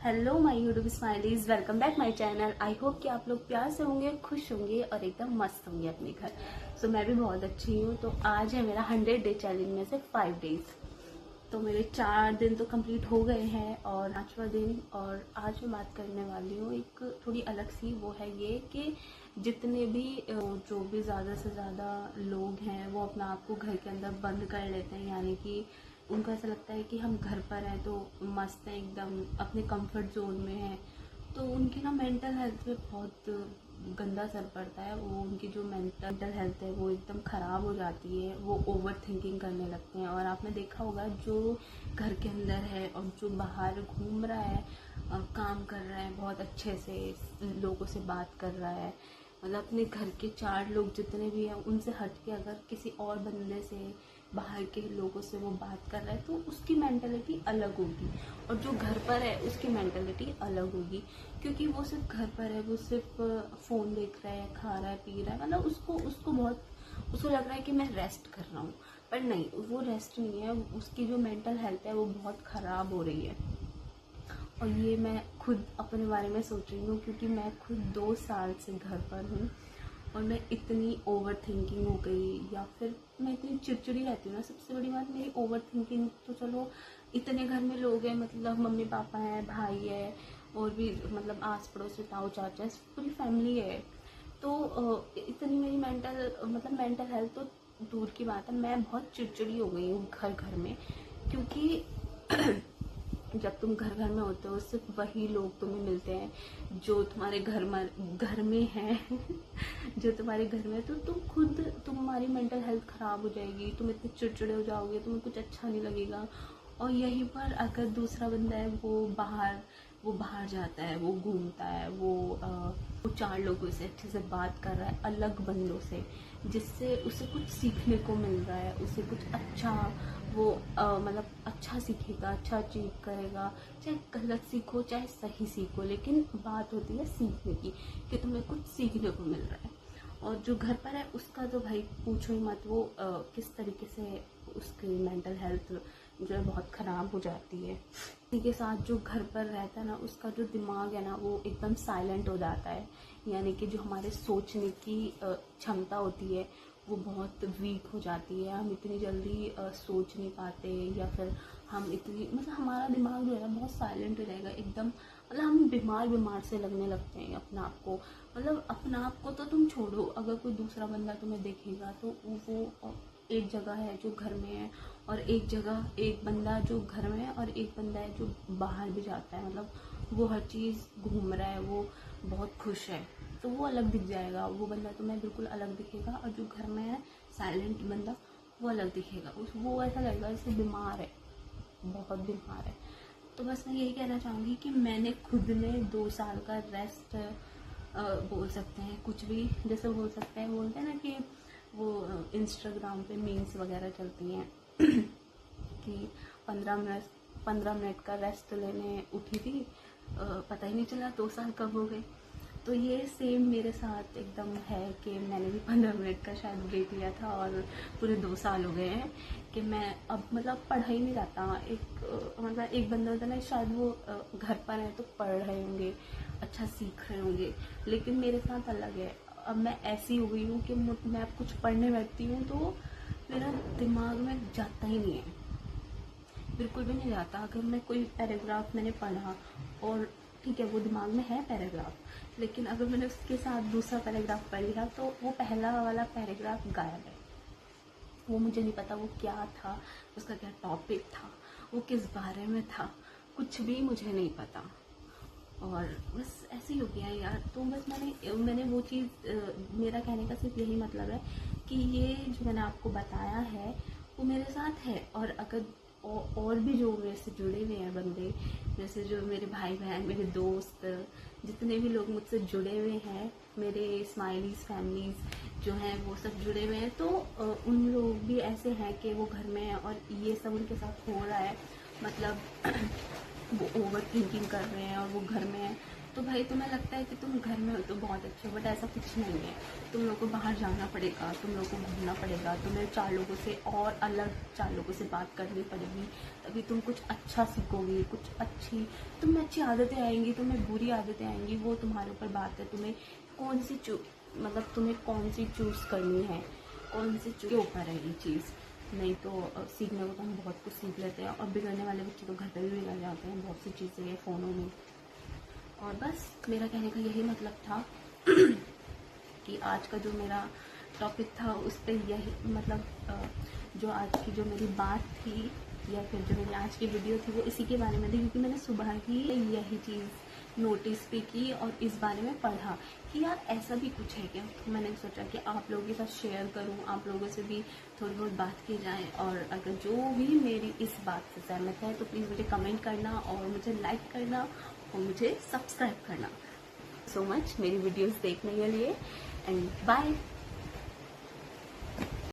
Hello my YouTube smileys, welcome back my channel. I hope कि आप लोग प्यार से होंगे, खुश होंगे और एकदम मस्त होंगे अपने घर। सो मैं भी बहुत अच्छी हूँ। तो आज है मेरा 100 डे चैलेंज में से 5 डेज। तो मेरे 4 दिन तो कंप्लीट हो गए हैं और 5वां दिन। और आज मैं बात करने वाली हूँ एक थोड़ी अलग सी, वो है ये कि जितने भी जो भी ज़्यादा से ज़्यादा लोग हैं वो अपना आप को घर के अंदर बंद कर लेते हैं, यानी कि उनको ऐसा लगता है कि हम घर पर हैं तो मस्त हैं, एकदम अपने कंफर्ट जोन में हैं। तो उनकी ना मेंटल हेल्थ पे बहुत गंदा असर पड़ता है। वो उनकी जो मेंटल हेल्थ है वो एकदम ख़राब हो जाती है। वो ओवर थिंकिंग करने लगते हैं। और आपने देखा होगा जो घर के अंदर है और जो बाहर घूम रहा है, काम कर रहा है, बहुत अच्छे से लोगों से बात कर रहा है, मतलब अपने घर के 4 लोग जितने भी हैं उनसे हट के अगर किसी और बंदे से, बाहर के लोगों से वो बात कर रहा है तो उसकी मेंटलिटी अलग होगी। और जो घर पर है उसकी मेंटलिटी अलग होगी, क्योंकि वो सिर्फ घर पर है, वो सिर्फ फ़ोन देख रहा है, खा रहा है, पी रहा है, मतलब उसको लग रहा है कि मैं रेस्ट कर रहा हूँ। पर नहीं, वो रेस्ट नहीं है, उसकी जो मेंटल हेल्थ है वो बहुत ख़राब हो रही है। और ये मैं खुद अपने बारे में सोच रही हूँ, क्योंकि मैं खुद 2 साल से घर पर हूँ और मैं इतनी ओवर थिंकिंग हो गई, या फिर मैं इतनी चिड़चिड़ी रहती हूँ ना। सबसे बड़ी बात मेरी ओवर थिंकिंग। तो चलो इतने घर में लोग हैं, मतलब मम्मी पापा हैं, भाई है, और भी मतलब आस पड़ोस में ताऊ चाचा, पूरी फैमिली है। तो इतनी मेरी मेंटल हेल्थ तो दूर की बात है, मैं बहुत चिड़चिड़ी हो गई हूँ घर घर में। क्योंकि जब तुम घर घर में होते हो सिर्फ वही लोग तुम्हें मिलते हैं जो तुम्हारे घर में हैं जो तुम्हारे घर में, तो तुम्हारी मेंटल हेल्थ ख़राब हो जाएगी, तुम इतने चिड़चिड़े हो जाओगे, तुम्हें कुछ अच्छा नहीं लगेगा। और यहीं पर अगर दूसरा बंदा है वो बाहर जाता है, वो घूमता है, वो 4 लोगों से अच्छे से बात कर रहा है, अलग बंदों से, जिससे उसे कुछ सीखने को मिल रहा है, उसे कुछ अच्छा, वो मतलब अच्छा सीखेगा, अच्छा अचीव करेगा। चाहे गलत सीखो चाहे सही सीखो, लेकिन बात होती है सीखने की, कि तुम्हें कुछ सीखने को मिल रहा है। और जो घर पर है उसका तो भाई पूछो ही मत, वो किस तरीके से उसकी मेंटल हेल्थ जो है बहुत ख़राब हो जाती है। इसी के साथ जो घर पर रहता है ना, उसका जो दिमाग है ना वो एकदम साइलेंट हो जाता है, यानी कि जो हमारे सोचने की क्षमता होती है वो बहुत वीक हो जाती है। हम इतनी जल्दी सोच नहीं पाते, या फिर हम इतनी हमारा दिमाग जो है बहुत साइलेंट हो जाएगा एकदम। हम बीमार से लगने लगते हैं अपना आप को। अपना आप को तो तुम छोड़ो, अगर कोई दूसरा बंदा तुम्हें देखेगा तो वो एक जगह है जो घर में है, और एक बंदा जो घर में है, और एक बंदा है जो बाहर भी जाता है, वो हर चीज़ घूम रहा है, वो बहुत खुश है, तो वो अलग दिख जाएगा। वो बंदा तुम्हें बिल्कुल अलग दिखेगा, और जो घर में है साइलेंट बंदा वो अलग दिखेगा। वो ऐसा लगेगा जैसे बीमार है, बहुत बीमार है। तो बस मैं यही कहना चाहूँगी कि मैंने खुद ने 2 साल का रेस्ट बोल सकते हैं, कुछ भी जैसे बोल सकते हैं, बोलते हैं ना कि वो इंस्टाग्राम पे मीम्स वगैरह चलती हैं कि 15 मिनट का रेस्ट लेने उठी थी, पता ही नहीं चला 2 साल कब हो गए। तो ये सेम मेरे साथ एकदम है कि मैंने भी 15 मिनट का शायद ब्रेक लिया था, और पूरे 2 साल हो गए हैं कि मैं अब पढ़ ही नहीं रहता। एक बंदा होता है ना, शायद वो घर पर है तो पढ़ रहे होंगे, अच्छा सीख रहे होंगे, लेकिन मेरे साथ अलग है। अब मैं ऐसी हो गई हूँ कि मैं अब कुछ पढ़ने बैठती हूँ तो मेरा दिमाग में जाता ही नहीं है, बिल्कुल भी नहीं जाता। अगर मैं कोई पैराग्राफ मैंने पढ़ा और ठीक है वो दिमाग में है पैराग्राफ, लेकिन अगर मैंने उसके साथ दूसरा पैराग्राफ पढ़ लिया तो वो पहला वाला पैराग्राफ गायब है। वो मुझे नहीं पता वो क्या था, उसका क्या टॉपिक था, वो किस बारे में था, कुछ भी मुझे नहीं पता। और बस ऐसे ही हो गया यार। तो बस मैंने वो चीज़, मेरा कहने का सिर्फ यही मतलब है कि ये जो मैंने आपको बताया है वो मेरे साथ है। और अगर और भी जो मेरे से जुड़े हुए हैं बंदे, जैसे जो मेरे भाई बहन, मेरे दोस्त, जितने भी लोग मुझसे जुड़े हुए हैं, मेरे स्माइलीज फैमिलीज जो हैं वो सब जुड़े हुए हैं, तो उन लोग भी ऐसे हैं कि वो घर में हैं और ये सब उनके साथ हो रहा है। वो ओवर थिंकिंग कर रहे हैं और वो घर में है, तो भाई तुम्हें लगता है कि तुम घर में हो तो बहुत अच्छे हो, बट ऐसा कुछ नहीं है। तुम लोग को बाहर जाना पड़ेगा, तुम लोग को घूमना पड़ेगा, तुम्हें 4 लोगों से और अलग 4 लोगों से बात करनी पड़ेगी, तभी तुम कुछ अच्छा सीखोगे, कुछ तुम्हें अच्छी आदतें आएंगी, तुम्हें बुरी आदतें आएंगी, वो तुम्हारे ऊपर बात है। तुम्हें कौन सी तुम्हें कौन सी चूज़ करनी है, कौन सी के ऊपर है ये चीज़। नहीं तो सीखने को तो हम बहुत कुछ सीख लेते हैं, और बिगड़ने वाले बच्चे तो घर पर भी बिगड़ जाते हैं, बहुत सी चीज़ें हैं फ़ोनों में। और बस मेरा कहने का यही मतलब था कि आज का जो मेरा टॉपिक था उस पर यही जो आज की जो मेरी बात थी, या फिर जो मेरी आज की वीडियो थी, वो इसी के बारे में थी, क्योंकि मैंने सुबह ही यही चीज़ नोटिस भी की और इस बारे में पढ़ा कि यार ऐसा भी कुछ है क्या। तो मैंने सोचा कि आप लोगों के साथ शेयर करूं, आप लोगों से भी थोड़ी बहुत बात की जाए, और अगर जो भी मेरी इस बात से सहमत है तो प्लीज़ मुझे कमेंट करना, और मुझे लाइक करना, और मुझे सब्सक्राइब करना। सो मच मेरी वीडियोस देखने के लिए, एंड बाय।